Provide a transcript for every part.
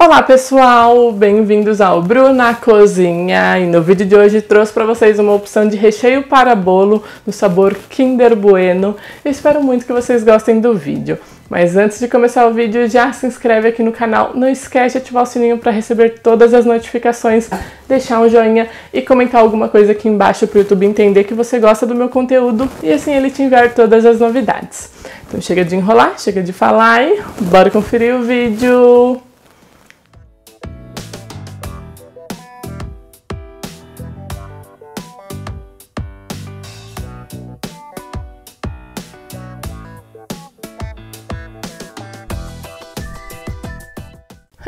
Olá pessoal, bem-vindos ao Bruna Cozinha, e no vídeo de hoje trouxe para vocês uma opção de recheio para bolo no sabor Kinder Bueno. Eu espero muito que vocês gostem do vídeo. Mas antes de começar o vídeo, já se inscreve aqui no canal, não esquece de ativar o sininho para receber todas as notificações, deixar um joinha e comentar alguma coisa aqui embaixo para o YouTube entender que você gosta do meu conteúdo e assim ele te enviar todas as novidades. Então chega de enrolar, chega de falar e bora conferir o vídeo!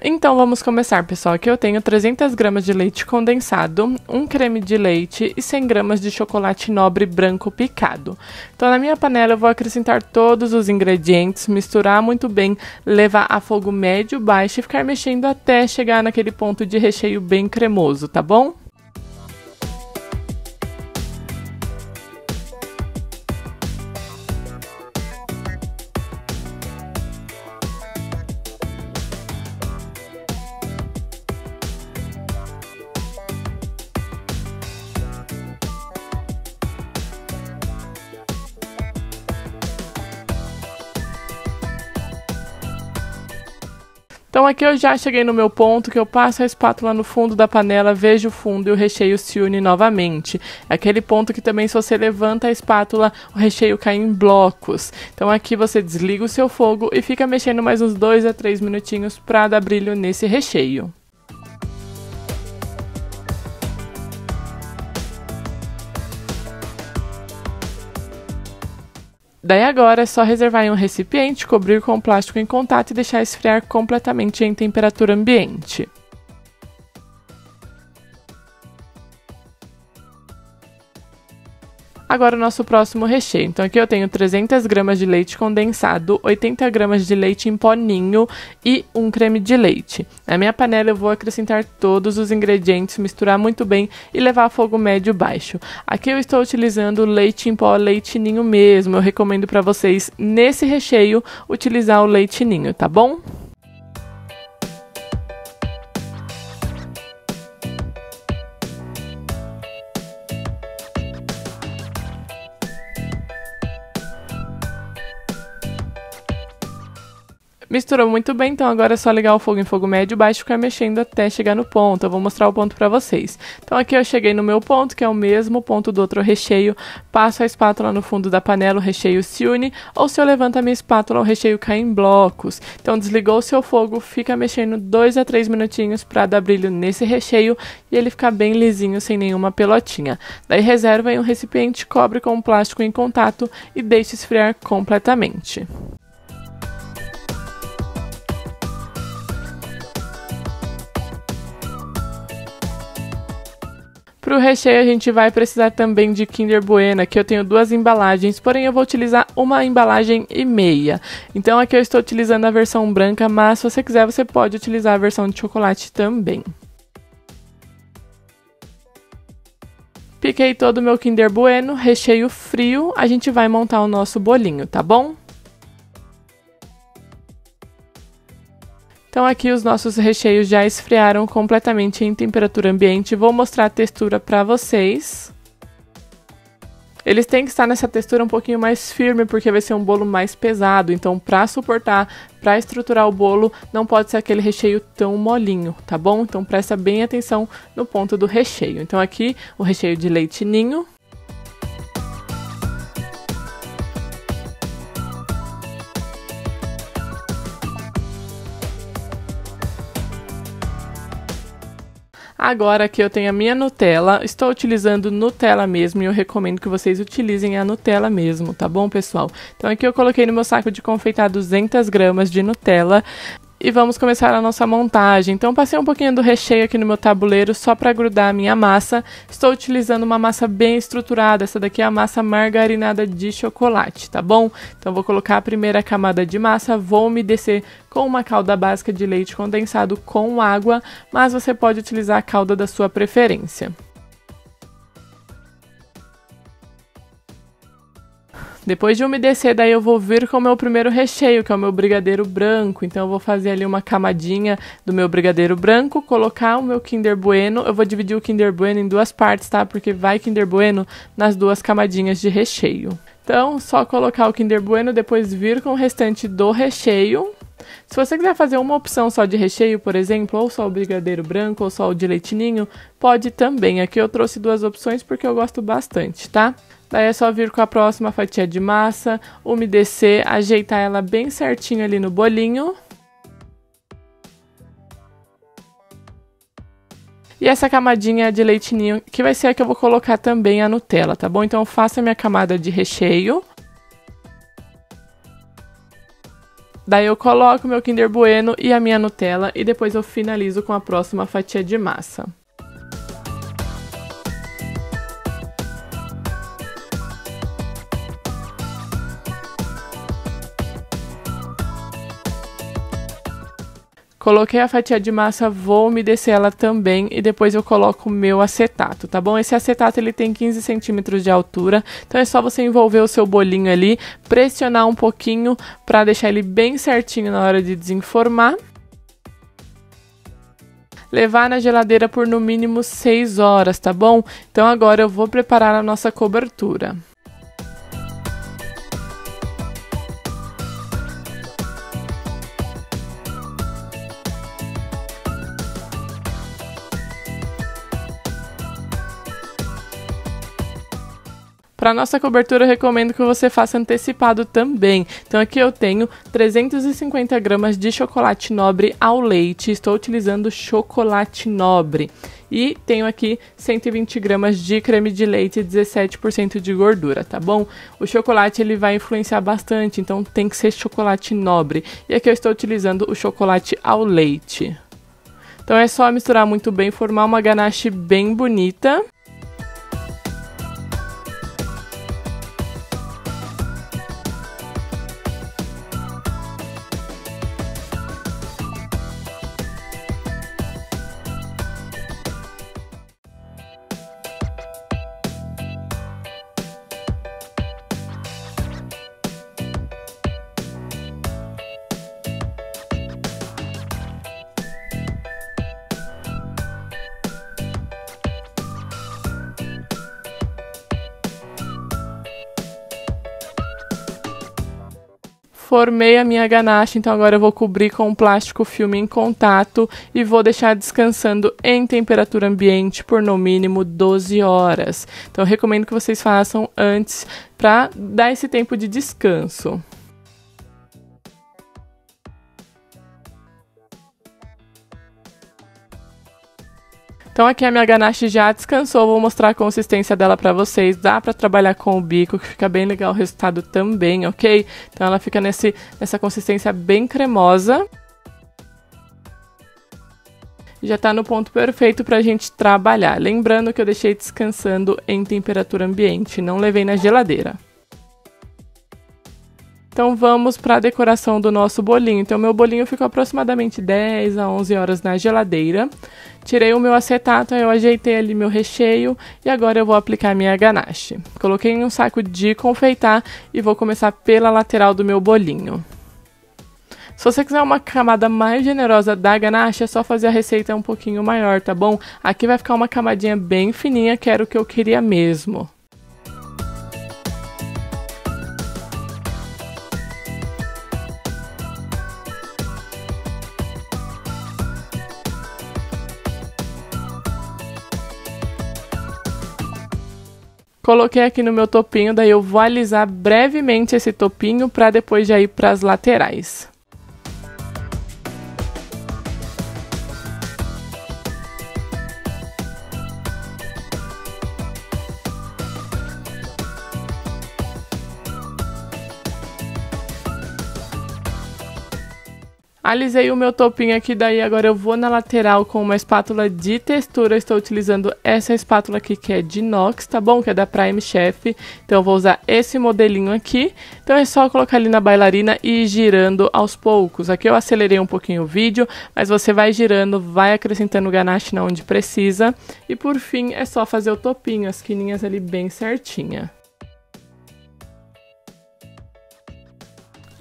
Então vamos começar, pessoal. Aqui eu tenho 300 gramas de leite condensado, um creme de leite e 100 gramas de chocolate nobre branco picado. Então na minha panela eu vou acrescentar todos os ingredientes, misturar muito bem, levar a fogo médio, baixo e ficar mexendo até chegar naquele ponto de recheio bem cremoso, tá bom? Então aqui eu já cheguei no meu ponto, que eu passo a espátula no fundo da panela, vejo o fundo e o recheio se une novamente. É aquele ponto que também, se você levanta a espátula, o recheio cai em blocos. Então aqui você desliga o seu fogo e fica mexendo mais uns 2 a 3 minutinhos para dar brilho nesse recheio. Daí agora é só reservar em um recipiente, cobrir com plástico em contato e deixar esfriar completamente em temperatura ambiente. Agora o nosso próximo recheio. Então aqui eu tenho 300 gramas de leite condensado, 80 gramas de leite em pó ninho e um creme de leite. Na minha panela eu vou acrescentar todos os ingredientes, misturar muito bem e levar a fogo médio baixo. Aqui eu estou utilizando leite em pó, leite ninho mesmo. Eu recomendo para vocês, nesse recheio, utilizar o leite ninho, tá bom? Misturou muito bem, então agora é só ligar o fogo em fogo médio e baixo e ficar mexendo até chegar no ponto. Eu vou mostrar o ponto pra vocês. Então aqui eu cheguei no meu ponto, que é o mesmo ponto do outro recheio. Passo a espátula no fundo da panela, o recheio se une. Ou se eu levanto a minha espátula, o recheio cai em blocos. Então desligou o seu fogo, fica mexendo 2 a 3 minutinhos pra dar brilho nesse recheio e ele ficar bem lisinho, sem nenhuma pelotinha. Daí reserva em um recipiente, cobre com um plástico em contato e deixe esfriar completamente. Para o recheio a gente vai precisar também de Kinder Bueno. Aqui eu tenho 2 embalagens, porém eu vou utilizar uma embalagem e meia. Então aqui eu estou utilizando a versão branca, mas se você quiser você pode utilizar a versão de chocolate também. Piquei todo o meu Kinder Bueno, recheio frio, a gente vai montar o nosso bolinho, tá bom? Então aqui os nossos recheios já esfriaram completamente em temperatura ambiente. Vou mostrar a textura para vocês. Eles têm que estar nessa textura um pouquinho mais firme, porque vai ser um bolo mais pesado. Então, para suportar, para estruturar o bolo, não pode ser aquele recheio tão molinho, tá bom? Então presta bem atenção no ponto do recheio. Então aqui o recheio de leite ninho. Agora aqui eu tenho a minha Nutella, estou utilizando Nutella mesmo e eu recomendo que vocês utilizem a Nutella mesmo, tá bom, pessoal? Então aqui eu coloquei no meu saco de confeitar 200 gramas de Nutella. E vamos começar a nossa montagem. Então passei um pouquinho do recheio aqui no meu tabuleiro só para grudar a minha massa. Estou utilizando uma massa bem estruturada, essa daqui é a massa margarinada de chocolate, tá bom? Então vou colocar a primeira camada de massa, vou umedecer com uma calda básica de leite condensado com água, mas você pode utilizar a calda da sua preferência. Depois de umedecer, daí eu vou vir com o meu primeiro recheio, que é o meu brigadeiro branco. Então eu vou fazer ali uma camadinha do meu brigadeiro branco, colocar o meu Kinder Bueno. Eu vou dividir o Kinder Bueno em duas partes, tá? Porque vai Kinder Bueno nas duas camadinhas de recheio. Então, só colocar o Kinder Bueno, depois vir com o restante do recheio. Se você quiser fazer uma opção só de recheio, por exemplo, ou só o brigadeiro branco ou só o de leite ninho, pode também. Aqui eu trouxe duas opções porque eu gosto bastante, tá? Daí é só vir com a próxima fatia de massa, umedecer, ajeitar ela bem certinho ali no bolinho. E essa camadinha de leite ninho, que vai ser a que eu vou colocar também a Nutella, tá bom? Então eu faço a minha camada de recheio. Daí eu coloco o meu Kinder Bueno e a minha Nutella e depois eu finalizo com a próxima fatia de massa. Coloquei a fatia de massa, vou umedecer ela também e depois eu coloco o meu acetato, tá bom? Esse acetato ele tem 15 centímetros de altura, então é só você envolver o seu bolinho ali, pressionar um pouquinho para deixar ele bem certinho na hora de desenformar. Levar na geladeira por no mínimo 6 horas, tá bom? Então agora eu vou preparar a nossa cobertura. Para nossa cobertura, eu recomendo que você faça antecipado também. Então aqui eu tenho 350 gramas de chocolate nobre ao leite. Estou utilizando chocolate nobre. E tenho aqui 120 gramas de creme de leite e 17% de gordura, tá bom? O chocolate ele vai influenciar bastante, então tem que ser chocolate nobre. E aqui eu estou utilizando o chocolate ao leite. Então é só misturar muito bem, formar uma ganache bem bonita. Formei a minha ganache, então agora eu vou cobrir com um plástico filme em contato e vou deixar descansando em temperatura ambiente por no mínimo 12 horas. Então eu recomendo que vocês façam antes para dar esse tempo de descanso. Então aqui a minha ganache já descansou, vou mostrar a consistência dela pra vocês. Dá pra trabalhar com o bico, que fica bem legal o resultado também, ok? Então ela fica nessa consistência bem cremosa. Já tá no ponto perfeito pra gente trabalhar. Lembrando que eu deixei descansando em temperatura ambiente, não levei na geladeira. Então vamos para a decoração do nosso bolinho. Então meu bolinho ficou aproximadamente 10 a 11 horas na geladeira. Tirei o meu acetato, eu ajeitei ali meu recheio e agora eu vou aplicar a minha ganache. Coloquei em um saco de confeitar e vou começar pela lateral do meu bolinho. Se você quiser uma camada mais generosa da ganache, é só fazer a receita um pouquinho maior, tá bom? Aqui vai ficar uma camadinha bem fininha, que era o que eu queria mesmo. Coloquei aqui no meu topinho, daí eu vou alisar brevemente esse topinho para depois já ir para as laterais. Alisei o meu topinho aqui, daí agora eu vou na lateral com uma espátula de textura. Eu estou utilizando essa espátula aqui que é de inox, tá bom? Que é da Prime Chef. Então eu vou usar esse modelinho aqui. Então é só colocar ali na bailarina e ir girando aos poucos. Aqui eu acelerei um pouquinho o vídeo, mas você vai girando, vai acrescentando ganache onde precisa. E por fim é só fazer o topinho, as quininhas ali bem certinha.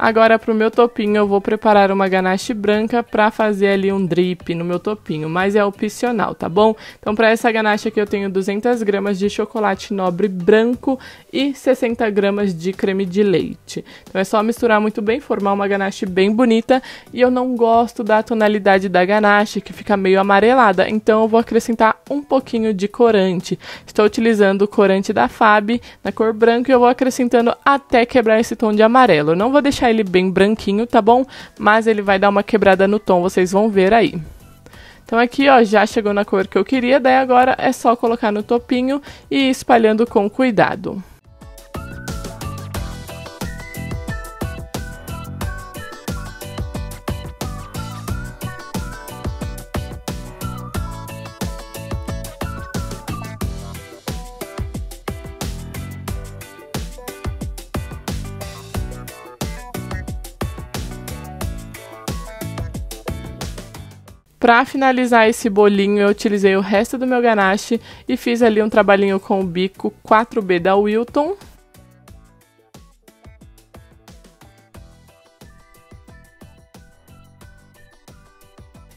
Agora pro meu topinho eu vou preparar uma ganache branca para fazer ali um drip no meu topinho, mas é opcional, tá bom? Então para essa ganache aqui eu tenho 200 gramas de chocolate nobre branco e 60 gramas de creme de leite. Então é só misturar muito bem, formar uma ganache bem bonita, e eu não gosto da tonalidade da ganache, que fica meio amarelada, então eu vou acrescentar um pouquinho de corante. Estou utilizando o corante da Fab na cor branca e eu vou acrescentando até quebrar esse tom de amarelo. Eu não vou deixar ele bem branquinho, tá bom? Mas ele vai dar uma quebrada no tom, vocês vão ver aí. Então aqui, ó, já chegou na cor que eu queria, daí agora é só colocar no topinho e ir espalhando com cuidado. Para finalizar esse bolinho, eu utilizei o resto do meu ganache e fiz ali um trabalhinho com o bico 4B da Wilton.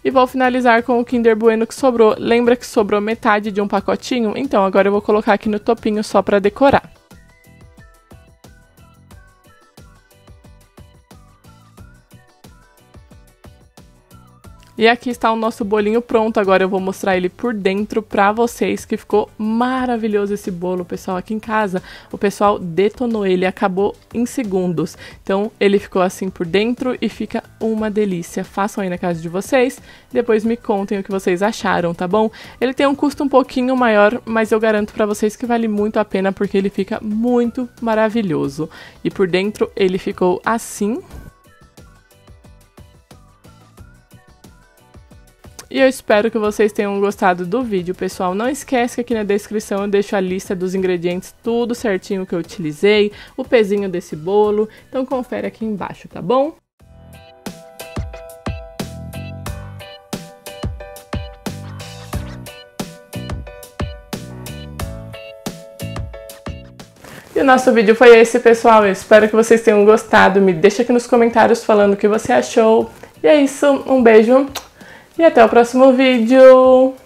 E vou finalizar com o Kinder Bueno que sobrou. Lembra que sobrou metade de um pacotinho? Então agora eu vou colocar aqui no topinho só para decorar. E aqui está o nosso bolinho pronto, agora eu vou mostrar ele por dentro pra vocês, que ficou maravilhoso esse bolo, pessoal. Aqui em casa, o pessoal detonou ele, acabou em segundos. Então, ele ficou assim por dentro e fica uma delícia. Façam aí na casa de vocês, depois me contem o que vocês acharam, tá bom? Ele tem um custo um pouquinho maior, mas eu garanto pra vocês que vale muito a pena, porque ele fica muito maravilhoso. E por dentro, ele ficou assim. E eu espero que vocês tenham gostado do vídeo, pessoal. Não esquece que aqui na descrição eu deixo a lista dos ingredientes, tudo certinho que eu utilizei, o pezinho desse bolo. Então confere aqui embaixo, tá bom? E o nosso vídeo foi esse, pessoal. Eu espero que vocês tenham gostado. Me deixa aqui nos comentários falando o que você achou. E é isso, um beijo. E até o próximo vídeo!